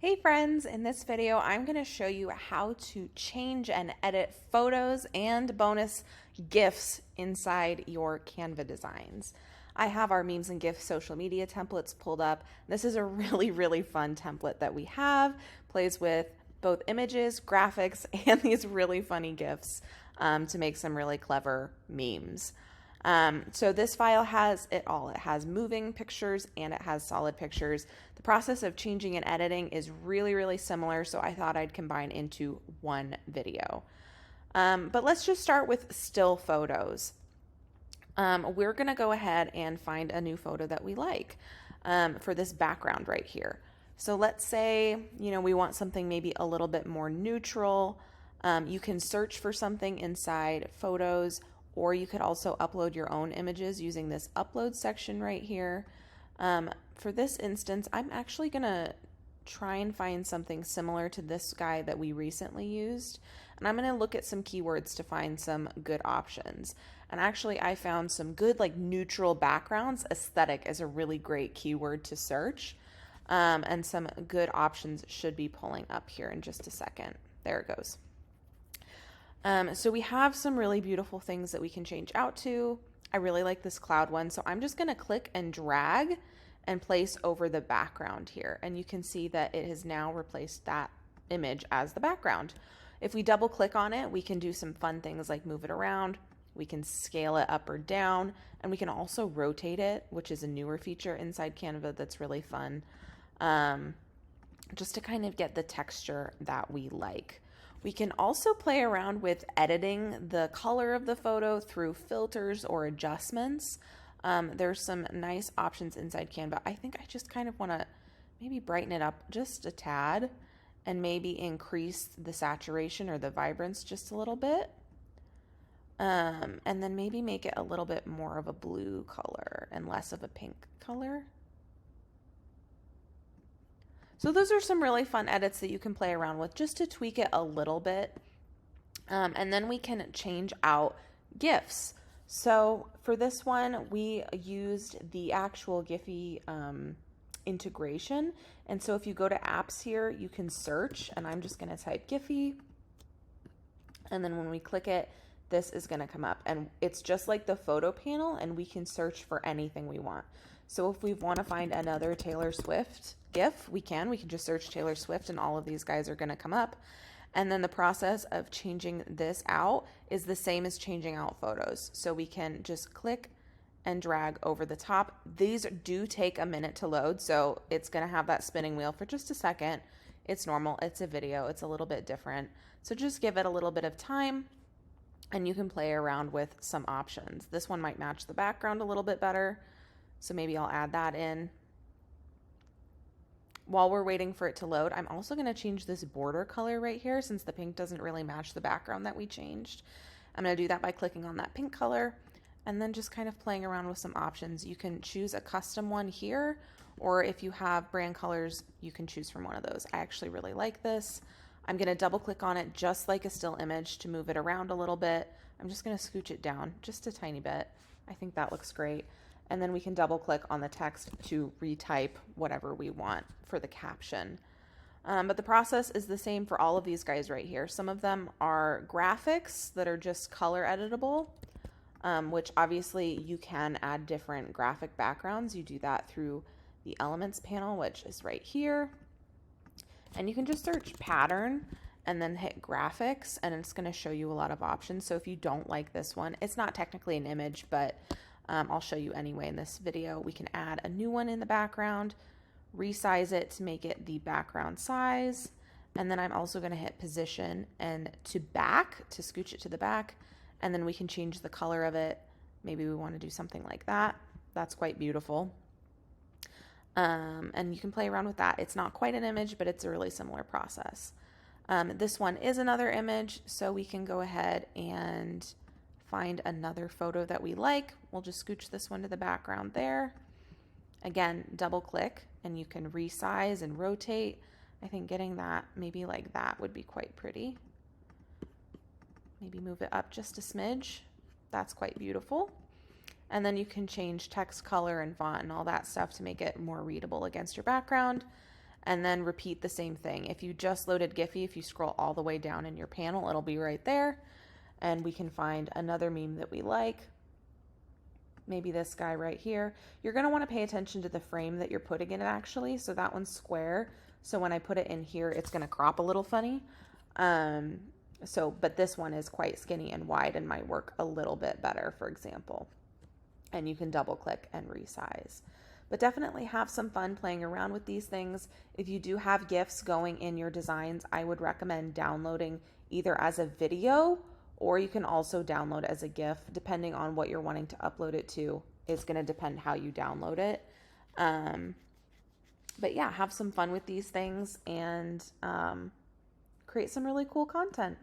Hey friends, in this video I'm going to show you how to change and edit photos and bonus GIFs inside your Canva designs. I have our memes and GIF social media templates pulled up. This is a really fun template that we have. Plays with both images, graphics, and these really funny GIFs to make some really clever memes. So this file has it all. It has moving pictures and it has solid pictures. The process of changing and editing is really similar, so I thought I'd combine into one video. But let's just start with still photos. We're going to go ahead and find a new photo that we like for this background right here. So let's say, we want something maybe a little bit more neutral. You can search for something inside photos, or you could also upload your own images using this upload section right here. For this instance, I'm actually going to try and find something similar to this guy that we recently used. And I'm going to look at some keywords to find some good options. And actually, I found some good neutral backgrounds. Aesthetic is a really great keyword to search. And some good options should be pulling up here in just a second. There it goes. So we have some really beautiful things that we can change out to. I really like this cloud one, so I'm just going to click and drag and place over the background here. And you can see that it has now replaced that image as the background. If we double click on it, we can do some fun things like move it around. We can scale it up or down, and we can also rotate it, which is a newer feature inside Canva that's really fun, just to kind of get the texture that we like. We can also play around with editing the color of the photo through filters or adjustments. There's some nice options inside Canva. I think I just kind of want to maybe brighten it up just a tad and maybe increase the saturation or the vibrance just a little bit. And then maybe make it a little bit more of a blue color and less of a pink color. So those are some really fun edits that you can play around with just to tweak it a little bit. And then we can change out GIFs. So for this one, we used the actual Giphy integration. And so if you go to apps here, you can search, and I'm just going to type Giphy. And then when we click it, this is going to come up. And it's just like the photo panel, and we can search for anything we want. So if we want to find another Taylor Swift GIF, we can just search Taylor Swift and all of these guys are going to come up. And then the process of changing this out is the same as changing out photos. So we can just click and drag over the top. These do take a minute to load, so it's going to have that spinning wheel for just a second. It's normal. It's a video. It's a little bit different. So just give it a little bit of time and you can play around with some options. This one might match the background a little bit better. So maybe I'll add that in. While we're waiting for it to load, I'm also going to change this border color right here since the pink doesn't really match the background that we changed. I'm going to do that by clicking on that pink color and then just kind of playing around with some options. You can choose a custom one here, or if you have brand colors, you can choose from one of those. I actually really like this. I'm going to double click on it just like a still image to move it around a little bit. I'm just going to scooch it down just a tiny bit. I think that looks great. And then we can double click on the text to retype whatever we want for the caption. But the process is the same for all of these guys right here. Some of them are graphics that are just color editable, which obviously you can add different graphic backgrounds. You do that through the elements panel, which is right here. And you can just search pattern and then hit graphics, and it's going to show you a lot of options. So if you don't like this one, it's not technically an image, but I'll show you anyway in this video. We can add a new one in the background, resize it to make it the background size, and then I'm also going to hit position and to back to scooch it to the back, and then we can change the color of it. Maybe we want to do something like that. That's quite beautiful. And you can play around with that. It's not quite an image, but it's a really similar process. This one is another image, so we can go ahead and find another photo that we like. We'll just scooch this one to the background there. Again, double click and you can resize and rotate. I think getting that maybe like that would be quite pretty. Maybe move it up just a smidge. That's quite beautiful. And then you can change text color and font and all that stuff to make it more readable against your background. and then repeat the same thing. If you just loaded Giphy, if you scroll all the way down in your panel, it'll be right there. And we can find another meme that we like. Maybe this guy right here. You're going to want to pay attention to the frame that you're putting in it actually. So that one's square. So when I put it in here, it's going to crop a little funny. But this one is quite skinny and wide and might work a little bit better, for example. And you can double click and resize. But definitely have some fun playing around with these things. If you do have GIFs going in your designs, I would recommend downloading either as a video, or you can also download as a GIF, depending on what you're wanting to upload it to. Is going to depend how you download it. But yeah, have some fun with these things and create some really cool content.